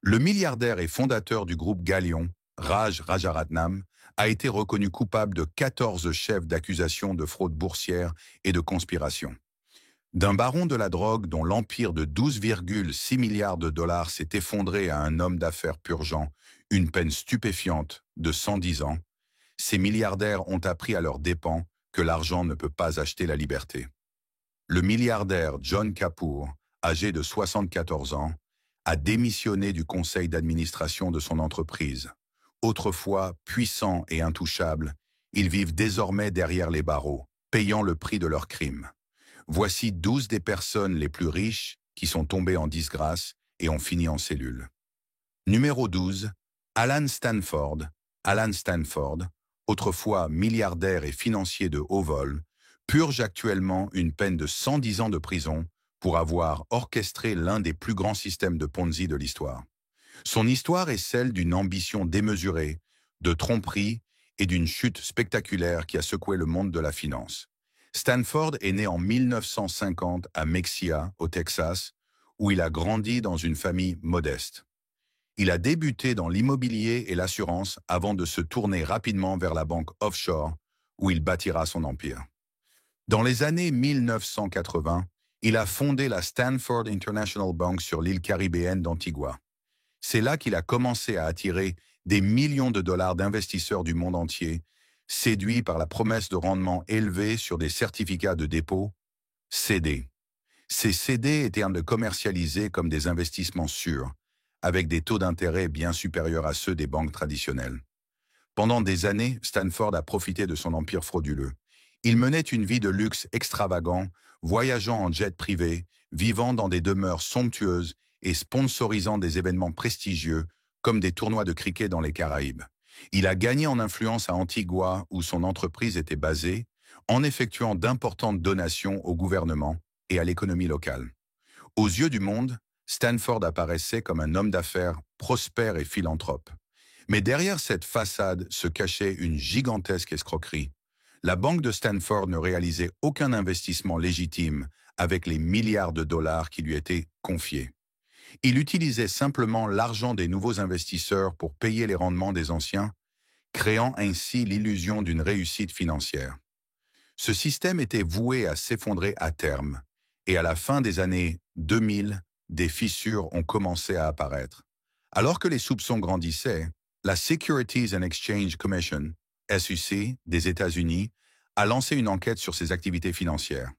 Le milliardaire et fondateur du groupe Gallion, Raj Rajaratnam, a été reconnu coupable de 14 chefs d'accusation de fraude boursière et de conspiration. D'un baron de la drogue dont l'empire de 12,6 milliards de dollars s'est effondré à un homme d'affaires purgeant une peine stupéfiante de 110 ans, ces milliardaires ont appris à leurs dépens que l'argent ne peut pas acheter la liberté. Le milliardaire John Kapoor, âgé de 74 ans, a démissionné du conseil d'administration de son entreprise. Autrefois puissants et intouchables, ils vivent désormais derrière les barreaux, payant le prix de leurs crimes. Voici 12 des personnes les plus riches qui sont tombées en disgrâce et ont fini en cellule. Numéro 12, Alan Stanford. Alan Stanford, autrefois milliardaire et financier de haut vol, purge actuellement une peine de 110 ans de prison pour avoir orchestré l'un des plus grands systèmes de Ponzi de l'histoire. Son histoire est celle d'une ambition démesurée, de tromperie et d'une chute spectaculaire qui a secoué le monde de la finance. Stanford est né en 1950 à Mexia, au Texas, où il a grandi dans une famille modeste. Il a débuté dans l'immobilier et l'assurance avant de se tourner rapidement vers la banque offshore, où il bâtira son empire. Dans les années 1980, il a fondé la Stanford International Bank sur l'île caribéenne d'Antigua. C'est là qu'il a commencé à attirer des millions de dollars d'investisseurs du monde entier, séduits par la promesse de rendement élevé sur des certificats de dépôt, CD. Ces CD étaient commercialisés comme des investissements sûrs, avec des taux d'intérêt bien supérieurs à ceux des banques traditionnelles. Pendant des années, Stanford a profité de son empire frauduleux. Il menait une vie de luxe extravagant, voyageant en jet privé, vivant dans des demeures somptueuses et sponsorisant des événements prestigieux, comme des tournois de cricket dans les Caraïbes. Il a gagné en influence à Antigua, où son entreprise était basée, en effectuant d'importantes donations au gouvernement et à l'économie locale. Aux yeux du monde, Stanford apparaissait comme un homme d'affaires prospère et philanthrope. Mais derrière cette façade se cachait une gigantesque escroquerie. La banque de Stanford ne réalisait aucun investissement légitime avec les milliards de dollars qui lui étaient confiés. Il utilisait simplement l'argent des nouveaux investisseurs pour payer les rendements des anciens, créant ainsi l'illusion d'une réussite financière. Ce système était voué à s'effondrer à terme, et à la fin des années 2000, des fissures ont commencé à apparaître. Alors que les soupçons grandissaient, la Securities and Exchange Commission, SEC, des États-Unis, a lancé une enquête sur ses activités financières.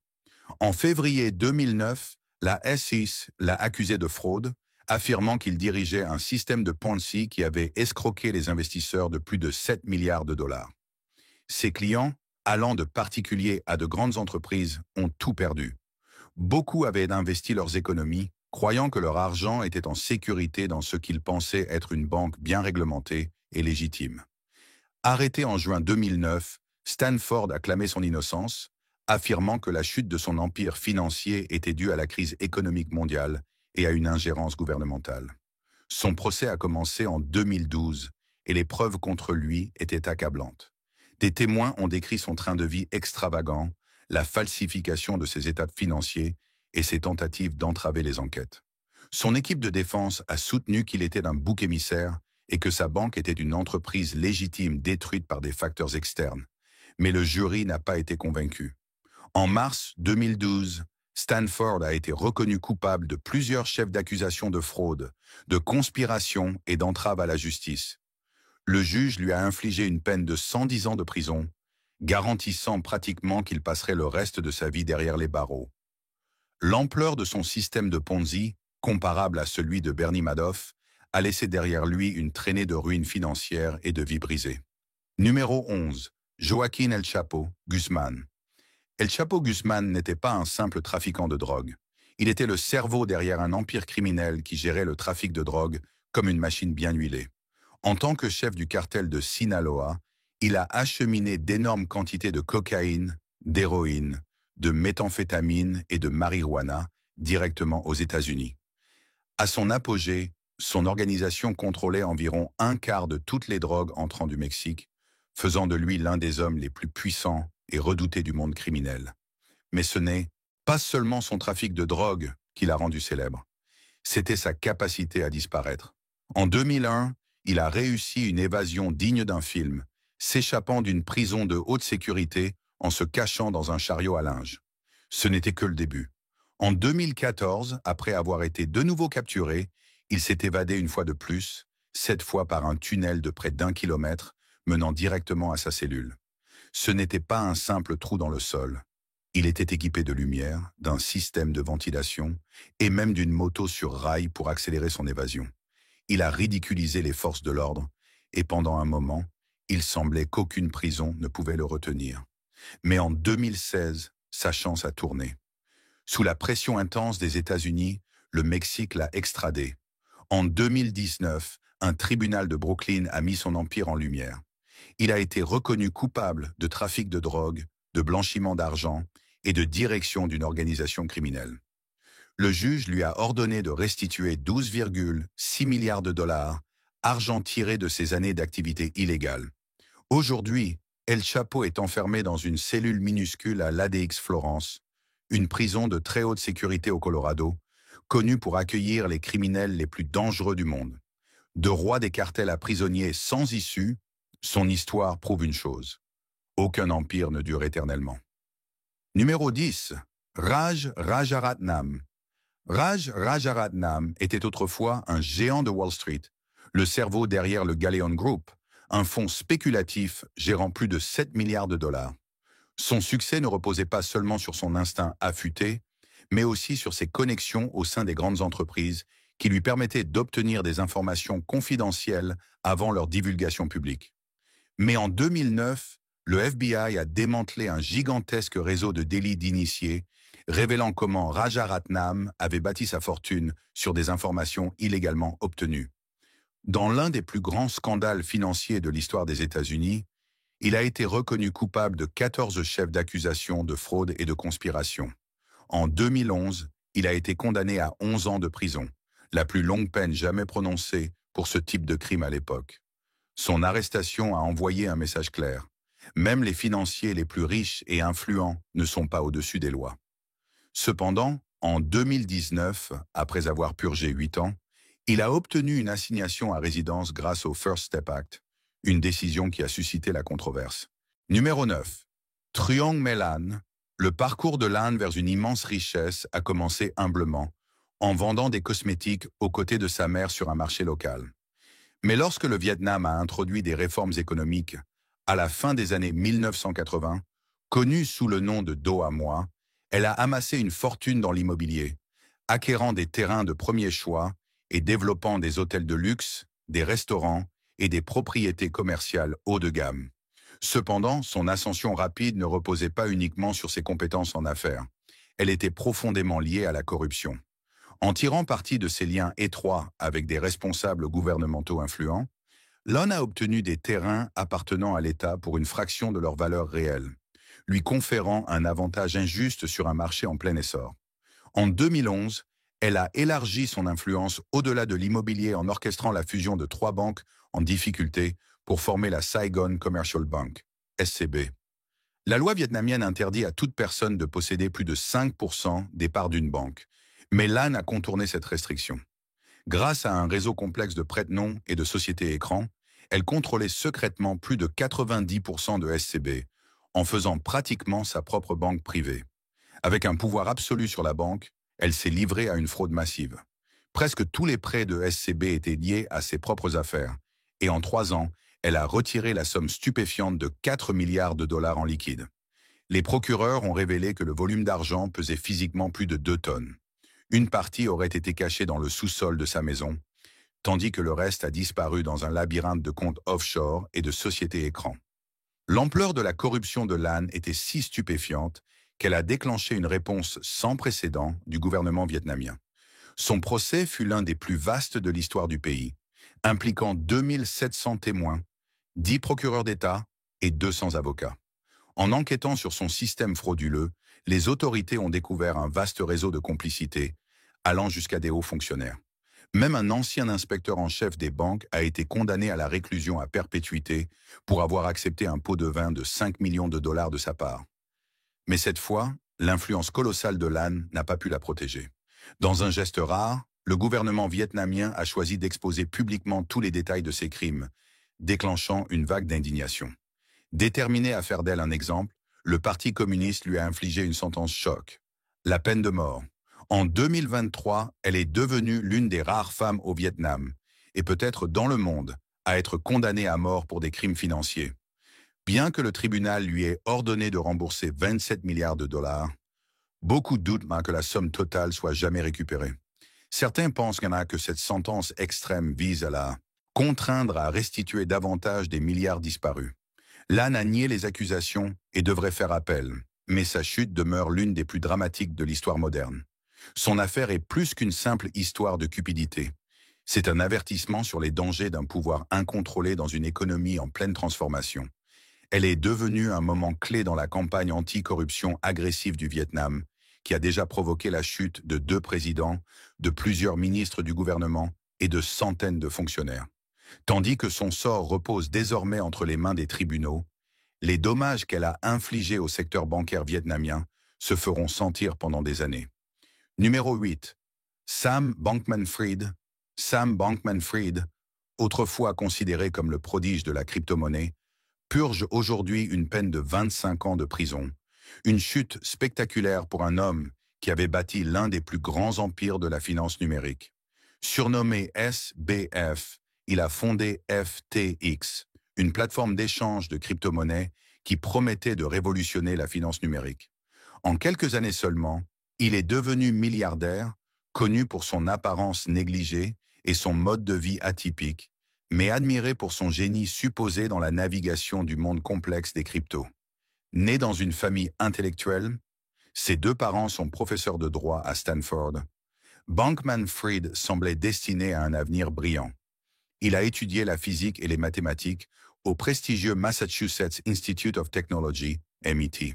En février 2009, la SEC l'a accusé de fraude, affirmant qu'il dirigeait un système de Ponzi qui avait escroqué les investisseurs de plus de 7 milliards de dollars. Ses clients, allant de particuliers à de grandes entreprises, ont tout perdu. Beaucoup avaient investi leurs économies, croyant que leur argent était en sécurité dans ce qu'ils pensaient être une banque bien réglementée et légitime. Arrêté en juin 2009, Stanford a clamé son innocence, affirmant que la chute de son empire financier était due à la crise économique mondiale et à une ingérence gouvernementale. Son procès a commencé en 2012 et les preuves contre lui étaient accablantes. Des témoins ont décrit son train de vie extravagant, la falsification de ses états financiers et ses tentatives d'entraver les enquêtes. Son équipe de défense a soutenu qu'il était un bouc émissaire et que sa banque était une entreprise légitime détruite par des facteurs externes. Mais le jury n'a pas été convaincu. En mars 2012, Stanford a été reconnu coupable de plusieurs chefs d'accusation de fraude, de conspiration et d'entrave à la justice. Le juge lui a infligé une peine de 110 ans de prison, garantissant pratiquement qu'il passerait le reste de sa vie derrière les barreaux. L'ampleur de son système de Ponzi, comparable à celui de Bernie Madoff, a laissé derrière lui une traînée de ruines financières et de vies brisées. Numéro 11. Joaquín El Chapo Guzmán. El Chapo Guzmán n'était pas un simple trafiquant de drogue. Il était le cerveau derrière un empire criminel qui gérait le trafic de drogue comme une machine bien huilée. En tant que chef du cartel de Sinaloa, il a acheminé d'énormes quantités de cocaïne, d'héroïne, de méthamphétamine et de marijuana directement aux États-Unis. À son apogée, son organisation contrôlait environ un quart de toutes les drogues entrant du Mexique, faisant de lui l'un des hommes les plus puissants et redoutés du monde criminel. Mais ce n'est pas seulement son trafic de drogue qui l'a rendu célèbre, c'était sa capacité à disparaître. En 2001, il a réussi une évasion digne d'un film, s'échappant d'une prison de haute sécurité en se cachant dans un chariot à linge. Ce n'était que le début. En 2014, après avoir été de nouveau capturé, il s'est évadé une fois de plus, cette fois par un tunnel de près d'1 kilomètre menant directement à sa cellule. Ce n'était pas un simple trou dans le sol. Il était équipé de lumière, d'un système de ventilation et même d'une moto sur rail pour accélérer son évasion. Il a ridiculisé les forces de l'ordre et pendant un moment, il semblait qu'aucune prison ne pouvait le retenir. Mais en 2016, sa chance a tourné. Sous la pression intense des États-Unis, le Mexique l'a extradé. En 2019, un tribunal de Brooklyn a mis son empire en lumière. Il a été reconnu coupable de trafic de drogue, de blanchiment d'argent et de direction d'une organisation criminelle. Le juge lui a ordonné de restituer 12,6 milliards de dollars, argent tiré de ses années d'activité illégale. Aujourd'hui, El Chapo est enfermé dans une cellule minuscule à l'ADX Florence, une prison de très haute sécurité au Colorado, connue pour accueillir les criminels les plus dangereux du monde. De roi des cartels à prisonniers sans issue, son histoire prouve une chose. Aucun empire ne dure éternellement. Numéro 10. Raj Rajaratnam. Raj Rajaratnam était autrefois un géant de Wall Street, le cerveau derrière le Galleon Group, un fonds spéculatif gérant plus de 7 milliards de dollars. Son succès ne reposait pas seulement sur son instinct affûté, mais aussi sur ses connexions au sein des grandes entreprises qui lui permettaient d'obtenir des informations confidentielles avant leur divulgation publique. Mais en 2009, le FBI a démantelé un gigantesque réseau de délits d'initiés, révélant comment Rajaratnam avait bâti sa fortune sur des informations illégalement obtenues. Dans l'un des plus grands scandales financiers de l'histoire des États-Unis, il a été reconnu coupable de 14 chefs d'accusation de fraude et de conspiration. En 2011, il a été condamné à 11 ans de prison, la plus longue peine jamais prononcée pour ce type de crime à l'époque. Son arrestation a envoyé un message clair. Même les financiers les plus riches et influents ne sont pas au-dessus des lois. Cependant, en 2019, après avoir purgé 8 ans, il a obtenu une assignation à résidence grâce au First Step Act, une décision qui a suscité la controverse. Numéro 9. Truong Melan. Le parcours de l'Inde vers une immense richesse a commencé humblement, en vendant des cosmétiques aux côtés de sa mère sur un marché local. Mais lorsque le Vietnam a introduit des réformes économiques, à la fin des années 1980, connue sous le nom de dos à moi, elle a amassé une fortune dans l'immobilier, acquérant des terrains de premier choix et développant des hôtels de luxe, des restaurants et des propriétés commerciales haut de gamme. Cependant, son ascension rapide ne reposait pas uniquement sur ses compétences en affaires. Elle était profondément liée à la corruption. En tirant parti de ses liens étroits avec des responsables gouvernementaux influents, l'on a obtenu des terrains appartenant à l'État pour une fraction de leur valeur réelle, lui conférant un avantage injuste sur un marché en plein essor. En 2011, elle a élargi son influence au-delà de l'immobilier en orchestrant la fusion de 3 banques en difficulté pour former la Saigon Commercial Bank, SCB. La loi vietnamienne interdit à toute personne de posséder plus de 5% des parts d'une banque, mais Lan a contourné cette restriction. Grâce à un réseau complexe de prête-noms et de sociétés écrans, elle contrôlait secrètement plus de 90% de SCB, en faisant pratiquement sa propre banque privée. Avec un pouvoir absolu sur la banque, elle s'est livrée à une fraude massive. Presque tous les prêts de SCB étaient liés à ses propres affaires, et en 3 ans, elle a retiré la somme stupéfiante de 4 milliards de dollars en liquide. Les procureurs ont révélé que le volume d'argent pesait physiquement plus de 2 tonnes. Une partie aurait été cachée dans le sous-sol de sa maison, tandis que le reste a disparu dans un labyrinthe de comptes offshore et de sociétés écrans. L'ampleur de la corruption de Lan était si stupéfiante qu'elle a déclenché une réponse sans précédent du gouvernement vietnamien. Son procès fut l'un des plus vastes de l'histoire du pays, impliquant 2700 témoins, 10 procureurs d'État et 200 avocats. En enquêtant sur son système frauduleux, les autorités ont découvert un vaste réseau de complicité, allant jusqu'à des hauts fonctionnaires. Même un ancien inspecteur en chef des banques a été condamné à la réclusion à perpétuité pour avoir accepté un pot de vin de 5 millions de dollars de sa part. Mais cette fois, l'influence colossale de Lan n'a pas pu la protéger. Dans un geste rare, le gouvernement vietnamien a choisi d'exposer publiquement tous les détails de ses crimes, déclenchant une vague d'indignation. Déterminé à faire d'elle un exemple, le Parti communiste lui a infligé une sentence choc, la peine de mort. En 2023, elle est devenue l'une des rares femmes au Vietnam, et peut-être dans le monde, à être condamnée à mort pour des crimes financiers. Bien que le tribunal lui ait ordonné de rembourser 27 milliards de dollars, beaucoup doutent que la somme totale soit jamais récupérée. Certains pensent que cette sentence extrême vise à la contraindre à restituer davantage des milliards disparus. Lan a nié les accusations et devrait faire appel, mais sa chute demeure l'une des plus dramatiques de l'histoire moderne. Son affaire est plus qu'une simple histoire de cupidité. C'est un avertissement sur les dangers d'un pouvoir incontrôlé dans une économie en pleine transformation. Elle est devenue un moment clé dans la campagne anti-corruption agressive du Vietnam, qui a déjà provoqué la chute de 2 présidents, de plusieurs ministres du gouvernement et de centaines de fonctionnaires. Tandis que son sort repose désormais entre les mains des tribunaux, les dommages qu'elle a infligés au secteur bancaire vietnamien se feront sentir pendant des années. Numéro 8. Sam Bankman-Fried. Sam Bankman-Fried, autrefois considéré comme le prodige de la crypto-monnaie, purge aujourd'hui une peine de 25 ans de prison. Une chute spectaculaire pour un homme qui avait bâti l'un des plus grands empires de la finance numérique. Surnommé SBF, il a fondé FTX, une plateforme d'échange de crypto-monnaies qui promettait de révolutionner la finance numérique. En quelques années seulement, il est devenu milliardaire, connu pour son apparence négligée et son mode de vie atypique, mais admiré pour son génie supposé dans la navigation du monde complexe des cryptos. Né dans une famille intellectuelle, ses 2 parents sont professeurs de droit à Stanford. Bankman-Fried semblait destiné à un avenir brillant. Il a étudié la physique et les mathématiques au prestigieux Massachusetts Institute of Technology, MIT.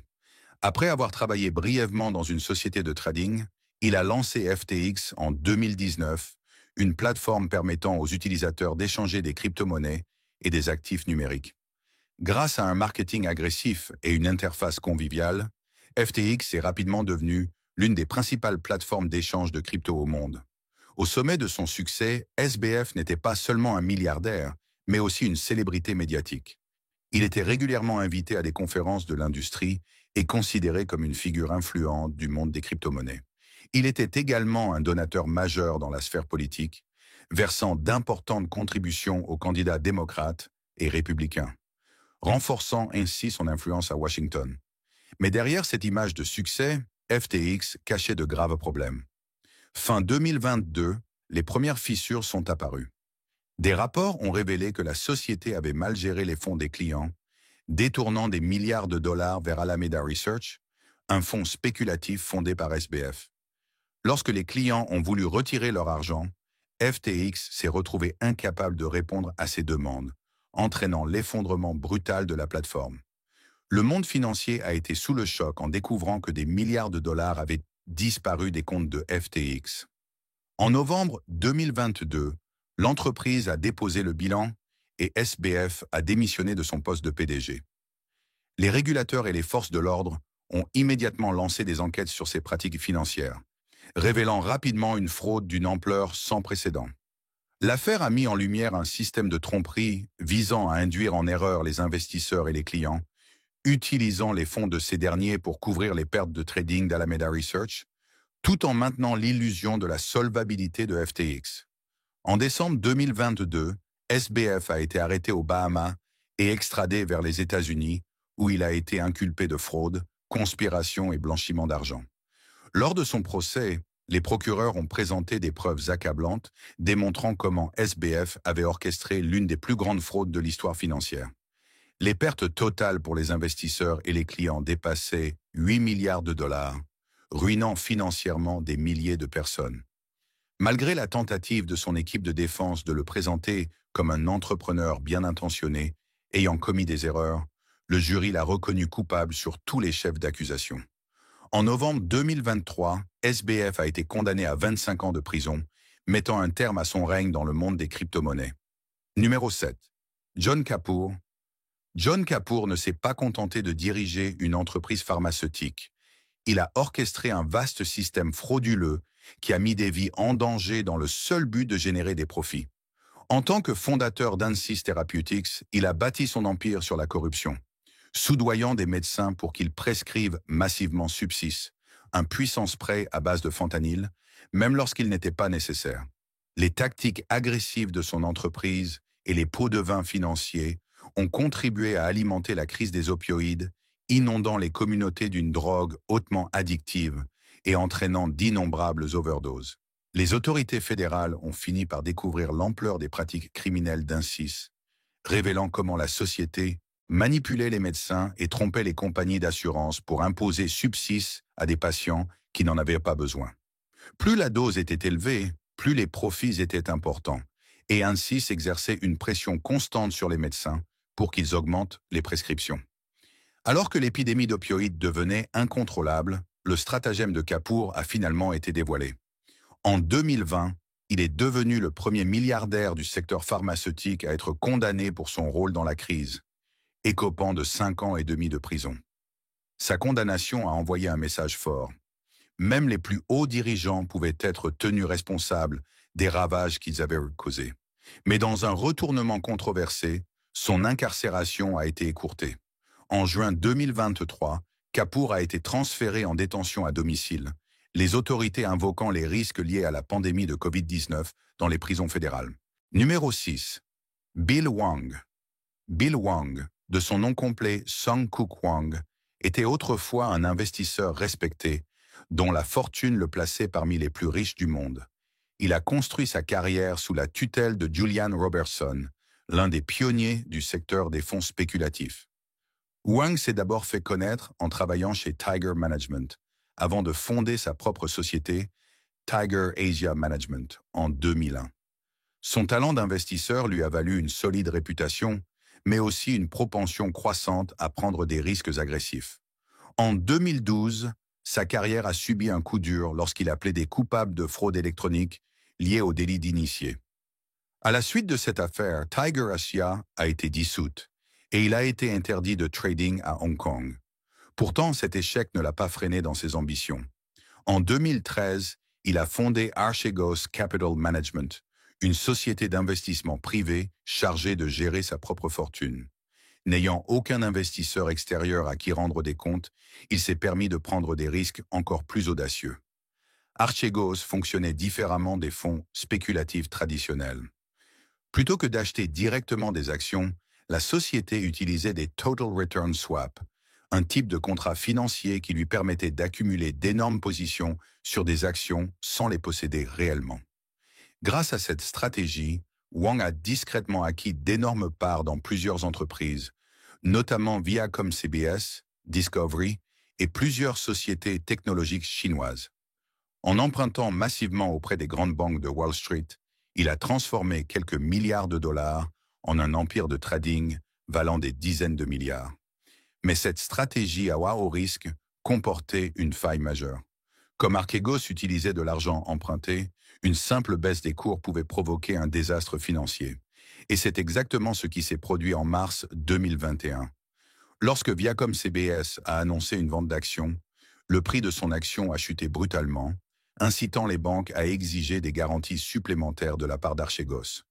Après avoir travaillé brièvement dans une société de trading, il a lancé FTX en 2019, une plateforme permettant aux utilisateurs d'échanger des crypto-monnaies et des actifs numériques. Grâce à un marketing agressif et une interface conviviale, FTX est rapidement devenue l'une des principales plateformes d'échange de crypto au monde. Au sommet de son succès, SBF n'était pas seulement un milliardaire, mais aussi une célébrité médiatique. Il était régulièrement invité à des conférences de l'industrie et considéré comme une figure influente du monde des crypto-monnaies. Il était également un donateur majeur dans la sphère politique, versant d'importantes contributions aux candidats démocrates et républicains, renforçant ainsi son influence à Washington. Mais derrière cette image de succès, FTX cachait de graves problèmes. Fin 2022, les premières fissures sont apparues. Des rapports ont révélé que la société avait mal géré les fonds des clients, détournant des milliards de dollars vers Alameda Research, un fonds spéculatif fondé par SBF. Lorsque les clients ont voulu retirer leur argent, FTX s'est retrouvé incapable de répondre à ces demandes, entraînant l'effondrement brutal de la plateforme. Le monde financier a été sous le choc en découvrant que des milliards de dollars avaient disparu des comptes de FTX. En novembre 2022, l'entreprise a déposé le bilan et SBF a démissionné de son poste de PDG. Les régulateurs et les forces de l'ordre ont immédiatement lancé des enquêtes sur ces pratiques financières, révélant rapidement une fraude d'une ampleur sans précédent. L'affaire a mis en lumière un système de tromperie visant à induire en erreur les investisseurs et les clients, utilisant les fonds de ces derniers pour couvrir les pertes de trading d'Alameda Research, tout en maintenant l'illusion de la solvabilité de FTX. En décembre 2022, SBF a été arrêté aux Bahamas et extradé vers les États-Unis, où il a été inculpé de fraude, conspiration et blanchiment d'argent. Lors de son procès, les procureurs ont présenté des preuves accablantes démontrant comment SBF avait orchestré l'une des plus grandes fraudes de l'histoire financière. Les pertes totales pour les investisseurs et les clients dépassaient 8 milliards de dollars, ruinant financièrement des milliers de personnes. Malgré la tentative de son équipe de défense de le présenter comme un entrepreneur bien intentionné, ayant commis des erreurs, le jury l'a reconnu coupable sur tous les chefs d'accusation. En novembre 2023, SBF a été condamné à 25 ans de prison, mettant un terme à son règne dans le monde des crypto-monnaies. Numéro 7. John Kapoor. John Kapoor ne s'est pas contenté de diriger une entreprise pharmaceutique. Il a orchestré un vaste système frauduleux qui a mis des vies en danger dans le seul but de générer des profits. En tant que fondateur d'Ansys Therapeutics, il a bâti son empire sur la corruption, soudoyant des médecins pour qu'ils prescrivent massivement Subsys, un puissant spray à base de fentanyl, même lorsqu'il n'était pas nécessaire. Les tactiques agressives de son entreprise et les pots de vin financiers ont contribué à alimenter la crise des opioïdes, inondant les communautés d'une drogue hautement addictive et entraînant d'innombrables overdoses. Les autorités fédérales ont fini par découvrir l'ampleur des pratiques criminelles d'Ansys, révélant comment la société manipulait les médecins et trompait les compagnies d'assurance pour imposer Subsys à des patients qui n'en avaient pas besoin. Plus la dose était élevée, plus les profits étaient importants, et Ansys exerçait une pression constante sur les médecins pour qu'ils augmentent les prescriptions. Alors que l'épidémie d'opioïdes devenait incontrôlable, le stratagème de Kapoor a finalement été dévoilé. En 2020, il est devenu le premier milliardaire du secteur pharmaceutique à être condamné pour son rôle dans la crise, écopant de 5 ans et demi de prison. Sa condamnation a envoyé un message fort. Même les plus hauts dirigeants pouvaient être tenus responsables des ravages qu'ils avaient causés. Mais dans un retournement controversé, son incarcération a été écourtée. En juin 2023, Kapoor a été transféré en détention à domicile, les autorités invoquant les risques liés à la pandémie de Covid-19 dans les prisons fédérales. Numéro 6. Bill Hwang. Bill Hwang, de son nom complet Sung-Kuk Hwang, était autrefois un investisseur respecté, dont la fortune le plaçait parmi les plus riches du monde. Il a construit sa carrière sous la tutelle de Julian Robertson, l'un des pionniers du secteur des fonds spéculatifs. Hwang s'est d'abord fait connaître en travaillant chez Tiger Management, avant de fonder sa propre société, Tiger Asia Management, en 2001. Son talent d'investisseur lui a valu une solide réputation, mais aussi une propension croissante à prendre des risques agressifs. En 2012, sa carrière a subi un coup dur lorsqu'il a plaidé coupable de fraude électronique liée au délit d'initié. À la suite de cette affaire, Tiger Asia a été dissoute et il a été interdit de trading à Hong Kong. Pourtant, cet échec ne l'a pas freiné dans ses ambitions. En 2013, il a fondé Archegos Capital Management, une société d'investissement privé chargée de gérer sa propre fortune. N'ayant aucun investisseur extérieur à qui rendre des comptes, il s'est permis de prendre des risques encore plus audacieux. Archegos fonctionnait différemment des fonds spéculatifs traditionnels. Plutôt que d'acheter directement des actions, la société utilisait des Total Return Swap, un type de contrat financier qui lui permettait d'accumuler d'énormes positions sur des actions sans les posséder réellement. Grâce à cette stratégie, Hwang a discrètement acquis d'énormes parts dans plusieurs entreprises, notamment Viacom CBS, Discovery et plusieurs sociétés technologiques chinoises. En empruntant massivement auprès des grandes banques de Wall Street, il a transformé quelques milliards de dollars en un empire de trading valant des dizaines de milliards. Mais cette stratégie à haut risque comportait une faille majeure. Comme Archegos utilisait de l'argent emprunté, une simple baisse des cours pouvait provoquer un désastre financier. Et c'est exactement ce qui s'est produit en mars 2021. Lorsque Viacom CBS a annoncé une vente d'actions, le prix de son action a chuté brutalement, incitant les banques à exiger des garanties supplémentaires de la part d'Archegos.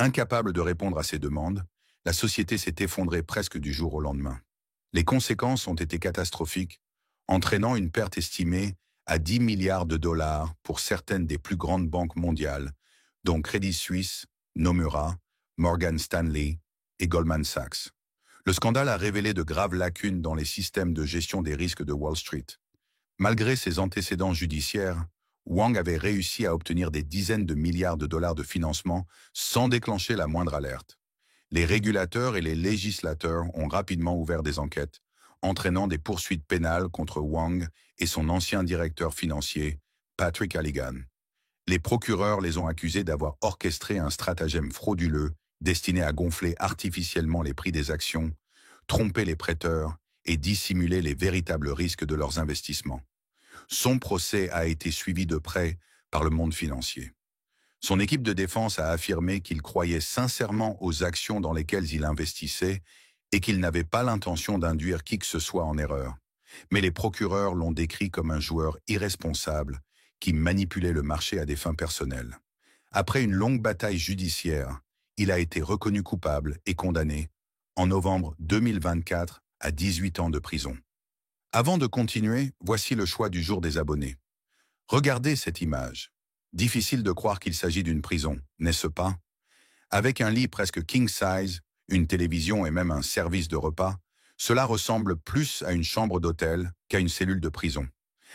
Incapable de répondre à ces demandes, la société s'est effondrée presque du jour au lendemain. Les conséquences ont été catastrophiques, entraînant une perte estimée à 10 milliards de dollars pour certaines des plus grandes banques mondiales, dont Credit Suisse, Nomura, Morgan Stanley et Goldman Sachs. Le scandale a révélé de graves lacunes dans les systèmes de gestion des risques de Wall Street. Malgré ses antécédents judiciaires, Hwang avait réussi à obtenir des dizaines de milliards de dollars de financement sans déclencher la moindre alerte. Les régulateurs et les législateurs ont rapidement ouvert des enquêtes, entraînant des poursuites pénales contre Hwang et son ancien directeur financier, Patrick Halligan. Les procureurs les ont accusés d'avoir orchestré un stratagème frauduleux destiné à gonfler artificiellement les prix des actions, tromper les prêteurs et dissimuler les véritables risques de leurs investissements. Son procès a été suivi de près par le monde financier. Son équipe de défense a affirmé qu'il croyait sincèrement aux actions dans lesquelles il investissait et qu'il n'avait pas l'intention d'induire qui que ce soit en erreur. Mais les procureurs l'ont décrit comme un joueur irresponsable qui manipulait le marché à des fins personnelles. Après une longue bataille judiciaire, il a été reconnu coupable et condamné, en novembre 2024, à 18 ans de prison. Avant de continuer, voici le choix du jour des abonnés. Regardez cette image. Difficile de croire qu'il s'agit d'une prison, n'est-ce pas? Avec un lit presque king size, une télévision et même un service de repas, cela ressemble plus à une chambre d'hôtel qu'à une cellule de prison.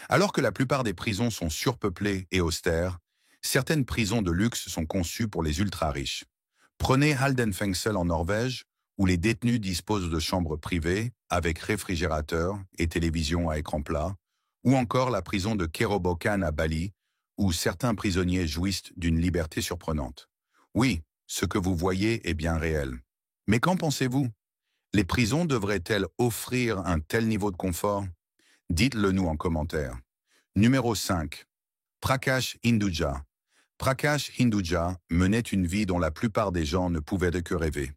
Alors que la plupart des prisons sont surpeuplées et austères, certaines prisons de luxe sont conçues pour les ultra-riches. Prenez Halden Fengsel en Norvège, où les détenus disposent de chambres privées avec réfrigérateur et télévision à écran plat, ou encore la prison de Kerobokan à Bali, où certains prisonniers jouissent d'une liberté surprenante. Oui, ce que vous voyez est bien réel. Mais qu'en pensez-vous? Les prisons devraient-elles offrir un tel niveau de confort? Dites-le nous en commentaire. Numéro 5. Prakash Hinduja. Prakash Hinduja menait une vie dont la plupart des gens ne pouvaient que rêver.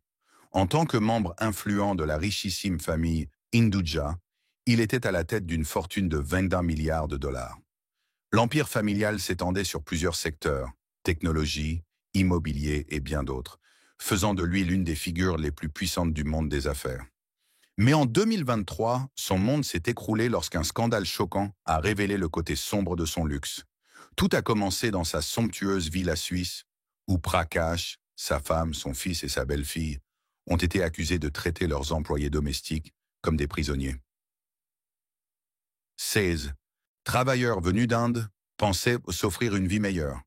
En tant que membre influent de la richissime famille Hinduja, il était à la tête d'une fortune de 21 milliards de dollars. L'empire familial s'étendait sur plusieurs secteurs, technologie, immobilier et bien d'autres, faisant de lui l'une des figures les plus puissantes du monde des affaires. Mais en 2023, son monde s'est écroulé lorsqu'un scandale choquant a révélé le côté sombre de son luxe. Tout a commencé dans sa somptueuse villa suisse, où Prakash, sa femme, son fils et sa belle-fille ont été accusés de traiter leurs employés domestiques comme des prisonniers. 16. Travailleurs venus d'Inde pensaient s'offrir une vie meilleure.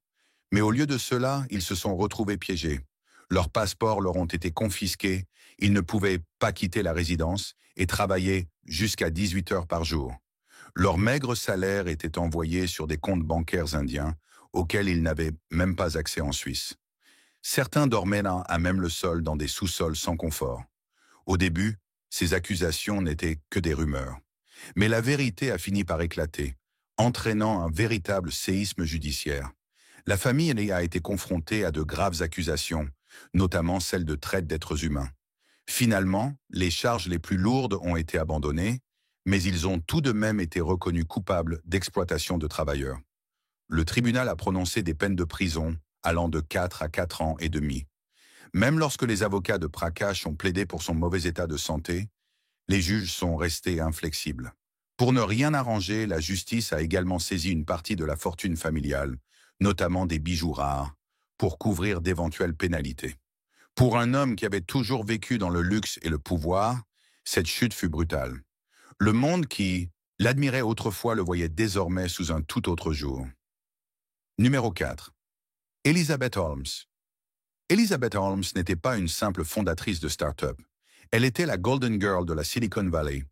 Mais au lieu de cela, ils se sont retrouvés piégés. Leurs passeports leur ont été confisqués, ils ne pouvaient pas quitter la résidence et travailler jusqu'à 18 heures par jour. Leur maigre salaire était envoyé sur des comptes bancaires indiens auxquels ils n'avaient même pas accès en Suisse. Certains dormaient là à même le sol dans des sous-sols sans confort. Au début, ces accusations n'étaient que des rumeurs. Mais la vérité a fini par éclater, entraînant un véritable séisme judiciaire. La famille a été confrontée à de graves accusations, notamment celle de traite d'êtres humains. Finalement, les charges les plus lourdes ont été abandonnées, mais ils ont tout de même été reconnus coupables d'exploitation de travailleurs. Le tribunal a prononcé des peines de prison allant de 4 à 4 ans et demi. Même lorsque les avocats de Prakash ont plaidé pour son mauvais état de santé, les juges sont restés inflexibles. Pour ne rien arranger, la justice a également saisi une partie de la fortune familiale, notamment des bijoux rares, pour couvrir d'éventuelles pénalités. Pour un homme qui avait toujours vécu dans le luxe et le pouvoir, cette chute fut brutale. Le monde qui l'admirait autrefois le voyait désormais sous un tout autre jour. Numéro 4. Elizabeth Holmes. Elizabeth Holmes n'était pas une simple fondatrice de start-up. Elle était la Golden Girl de la Silicon Valley.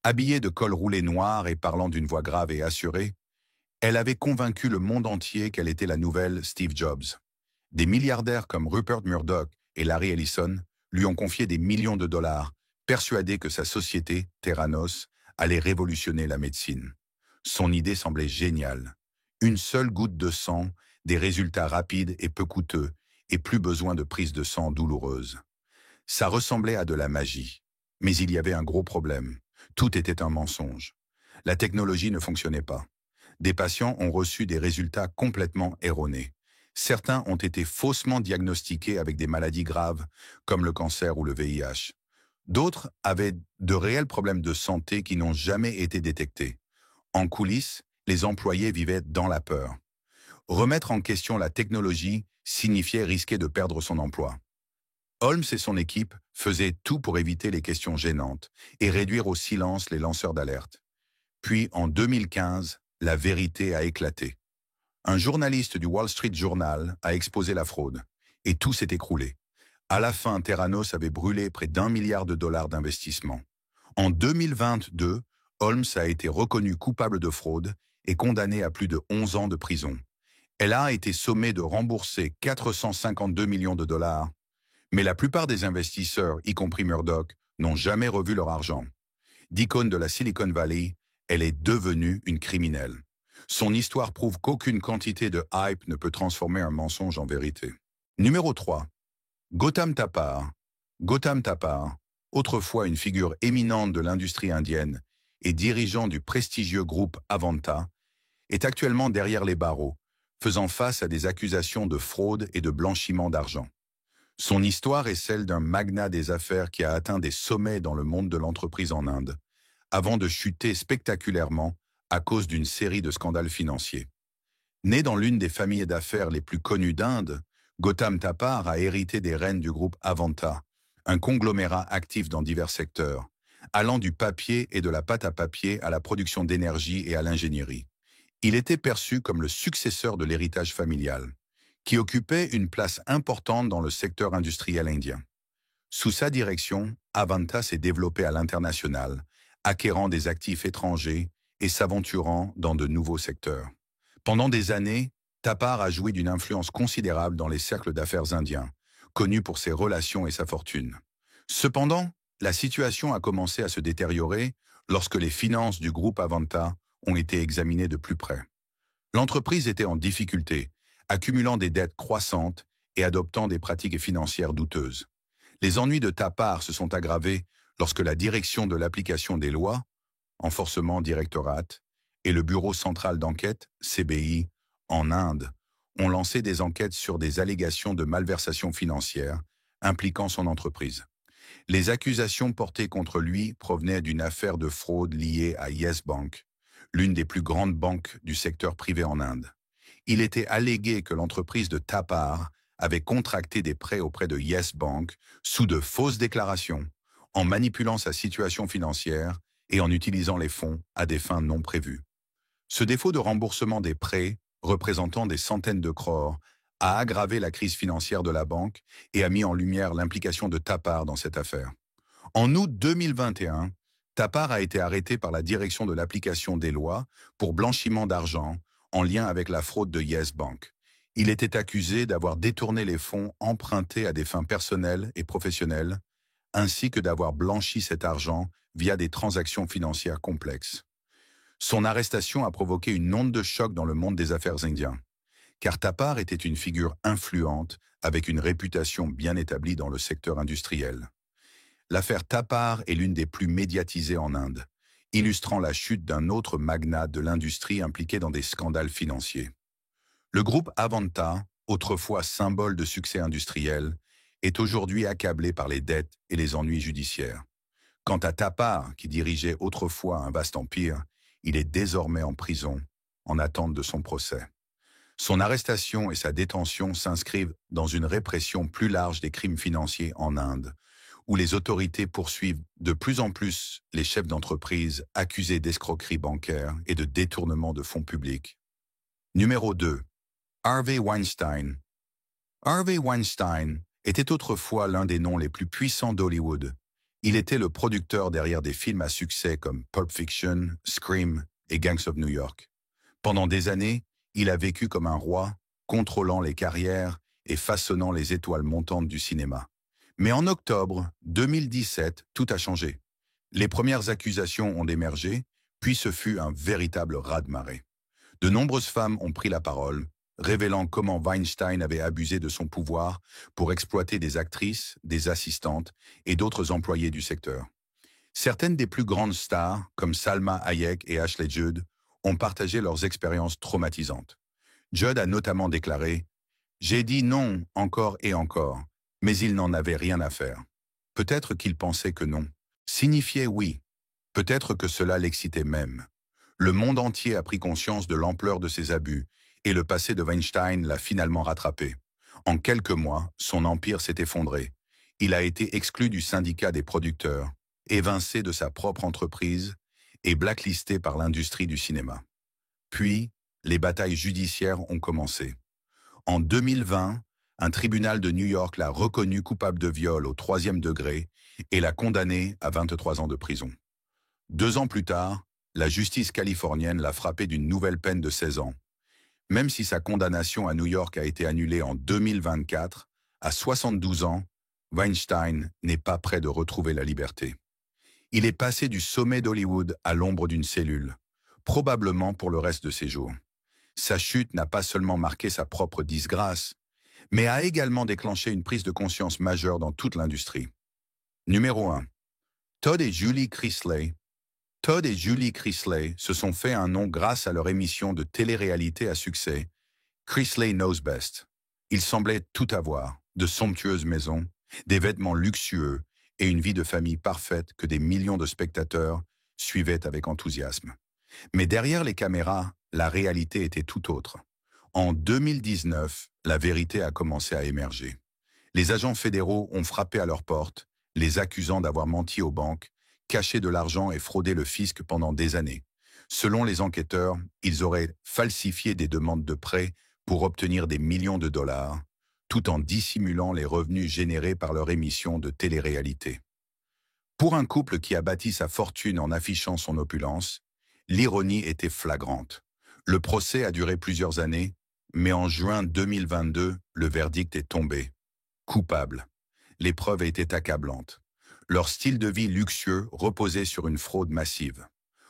Habillée de col roulé noir et parlant d'une voix grave et assurée, elle avait convaincu le monde entier qu'elle était la nouvelle Steve Jobs. Des milliardaires comme Rupert Murdoch et Larry Ellison lui ont confié des millions de dollars, persuadés que sa société, Theranos, allait révolutionner la médecine. Son idée semblait géniale. Une seule goutte de sang, des résultats rapides et peu coûteux, et plus besoin de prise de sang douloureuse. Ça ressemblait à de la magie. Mais il y avait un gros problème. Tout était un mensonge. La technologie ne fonctionnait pas. Des patients ont reçu des résultats complètement erronés. Certains ont été faussement diagnostiqués avec des maladies graves, comme le cancer ou le VIH. D'autres avaient de réels problèmes de santé qui n'ont jamais été détectés. En coulisses, les employés vivaient dans la peur. Remettre en question la technologie signifiait risquer de perdre son emploi. Holmes et son équipe faisaient tout pour éviter les questions gênantes et réduire au silence les lanceurs d'alerte. Puis, en 2015, la vérité a éclaté. Un journaliste du Wall Street Journal a exposé la fraude, et tout s'est écroulé. À la fin, Theranos avait brûlé près d'1 milliard de dollars d'investissement. En 2022, Holmes a été reconnu coupable de fraude et condamné à plus de 11 ans de prison. Elle a été sommée de rembourser 452 millions de dollars, mais la plupart des investisseurs, y compris Murdoch, n'ont jamais revu leur argent. D'icône de la Silicon Valley, elle est devenue une criminelle. Son histoire prouve qu'aucune quantité de hype ne peut transformer un mensonge en vérité. Numéro 3. Gautam Thapar. Gautam Thapar, autrefois une figure éminente de l'industrie indienne et dirigeant du prestigieux groupe Avanta, est actuellement derrière les barreaux, faisant face à des accusations de fraude et de blanchiment d'argent. Son histoire est celle d'un magnat des affaires qui a atteint des sommets dans le monde de l'entreprise en Inde, avant de chuter spectaculairement à cause d'une série de scandales financiers. Né dans l'une des familles d'affaires les plus connues d'Inde, Gautam Thapar a hérité des rênes du groupe Avanta, un conglomérat actif dans divers secteurs, allant du papier et de la pâte à papier à la production d'énergie et à l'ingénierie. Il était perçu comme le successeur de l'héritage familial, qui occupait une place importante dans le secteur industriel indien. Sous sa direction, Avanta s'est développé à l'international, acquérant des actifs étrangers et s'aventurant dans de nouveaux secteurs. Pendant des années, Thapar a joui d'une influence considérable dans les cercles d'affaires indiens, connu pour ses relations et sa fortune. Cependant, la situation a commencé à se détériorer lorsque les finances du groupe Avanta ont été examinées de plus près. L'entreprise était en difficulté, accumulant des dettes croissantes et adoptant des pratiques financières douteuses. Les ennuis de Thapar se sont aggravés lorsque la direction de l'application des lois, Enforcement Directorate, et le Bureau central d'enquête, CBI, en Inde, ont lancé des enquêtes sur des allégations de malversation financière impliquant son entreprise. Les accusations portées contre lui provenaient d'une affaire de fraude liée à Yes Bank, l'une des plus grandes banques du secteur privé en Inde. Il était allégué que l'entreprise de Thapar avait contracté des prêts auprès de Yes Bank sous de fausses déclarations, en manipulant sa situation financière et en utilisant les fonds à des fins non prévues. Ce défaut de remboursement des prêts, représentant des centaines de crores, a aggravé la crise financière de la banque et a mis en lumière l'implication de Thapar dans cette affaire. En août 2021, Thapar a été arrêté par la direction de l'application des lois pour blanchiment d'argent en lien avec la fraude de Yes Bank. Il était accusé d'avoir détourné les fonds empruntés à des fins personnelles et professionnelles, ainsi que d'avoir blanchi cet argent via des transactions financières complexes. Son arrestation a provoqué une onde de choc dans le monde des affaires indien, car Thapar était une figure influente avec une réputation bien établie dans le secteur industriel. L'affaire Thapar est l'une des plus médiatisées en Inde, illustrant la chute d'un autre magnat de l'industrie impliqué dans des scandales financiers. Le groupe Avanta, autrefois symbole de succès industriel, est aujourd'hui accablé par les dettes et les ennuis judiciaires. Quant à Thapar, qui dirigeait autrefois un vaste empire, il est désormais en prison, en attente de son procès. Son arrestation et sa détention s'inscrivent dans une répression plus large des crimes financiers en Inde, où les autorités poursuivent de plus en plus les chefs d'entreprise accusés d'escroquerie bancaire et de détournement de fonds publics. Numéro 2. Harvey Weinstein. Harvey Weinstein était autrefois l'un des noms les plus puissants d'Hollywood. Il était le producteur derrière des films à succès comme Pulp Fiction, Scream et Gangs of New York. Pendant des années, il a vécu comme un roi, contrôlant les carrières et façonnant les étoiles montantes du cinéma. Mais en octobre 2017, tout a changé. Les premières accusations ont émergé, puis ce fut un véritable raz-de-marée. De nombreuses femmes ont pris la parole, révélant comment Weinstein avait abusé de son pouvoir pour exploiter des actrices, des assistantes et d'autres employés du secteur. Certaines des plus grandes stars, comme Salma Hayek et Ashley Judd, ont partagé leurs expériences traumatisantes. Judd a notamment déclaré « J'ai dit non encore et encore, mais il n'en avait rien à faire. Peut-être qu'il pensait que non. Signifiait oui. Peut-être que cela l'excitait même. Le monde entier a pris conscience de l'ampleur de ses abus, et le passé de Weinstein l'a finalement rattrapé. En quelques mois, son empire s'est effondré. Il a été exclu du syndicat des producteurs, évincé de sa propre entreprise et blacklisté par l'industrie du cinéma. Puis, les batailles judiciaires ont commencé. En 2020, un tribunal de New York l'a reconnu coupable de viol au 3e degré et l'a condamné à 23 ans de prison. 2 ans plus tard, la justice californienne l'a frappé d'une nouvelle peine de 16 ans. Même si sa condamnation à New York a été annulée en 2024, à 72 ans, Weinstein n'est pas près de retrouver la liberté. Il est passé du sommet d'Hollywood à l'ombre d'une cellule, probablement pour le reste de ses jours. Sa chute n'a pas seulement marqué sa propre disgrâce, mais a également déclenché une prise de conscience majeure dans toute l'industrie. Numéro 1. Todd et Julie Chrisley. Todd et Julie Chrisley se sont fait un nom grâce à leur émission de télé-réalité à succès, Chrisley Knows Best. Ils semblaient tout avoir, de somptueuses maisons, des vêtements luxueux et une vie de famille parfaite que des millions de spectateurs suivaient avec enthousiasme. Mais derrière les caméras, la réalité était tout autre. En 2019, la vérité a commencé à émerger. Les agents fédéraux ont frappé à leur porte, les accusant d'avoir menti aux banques, caché de l'argent et fraudé le fisc pendant des années. Selon les enquêteurs, ils auraient falsifié des demandes de prêts pour obtenir des millions de dollars, tout en dissimulant les revenus générés par leur émission de télé-réalité. Pour un couple qui a bâti sa fortune en affichant son opulence, l'ironie était flagrante. Le procès a duré plusieurs années, mais en juin 2022, le verdict est tombé. Coupable. Les preuves étaient accablantes. Leur style de vie luxueux reposait sur une fraude massive.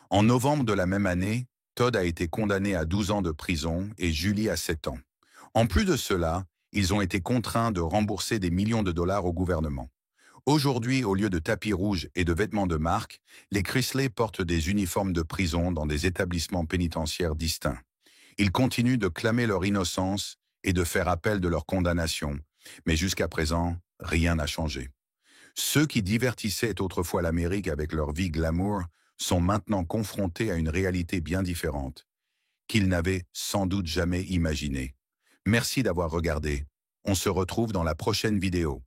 En novembre de la même année, Todd a été condamné à 12 ans de prison et Julie à 7 ans. En plus de cela, ils ont été contraints de rembourser des millions de dollars au gouvernement. Aujourd'hui, au lieu de tapis rouges et de vêtements de marque, les Chrisley portent des uniformes de prison dans des établissements pénitentiaires distincts. Ils continuent de clamer leur innocence et de faire appel de leur condamnation, mais jusqu'à présent, rien n'a changé. Ceux qui divertissaient autrefois l'Amérique avec leur vie glamour sont maintenant confrontés à une réalité bien différente, qu'ils n'avaient sans doute jamais imaginée. Merci d'avoir regardé. On se retrouve dans la prochaine vidéo.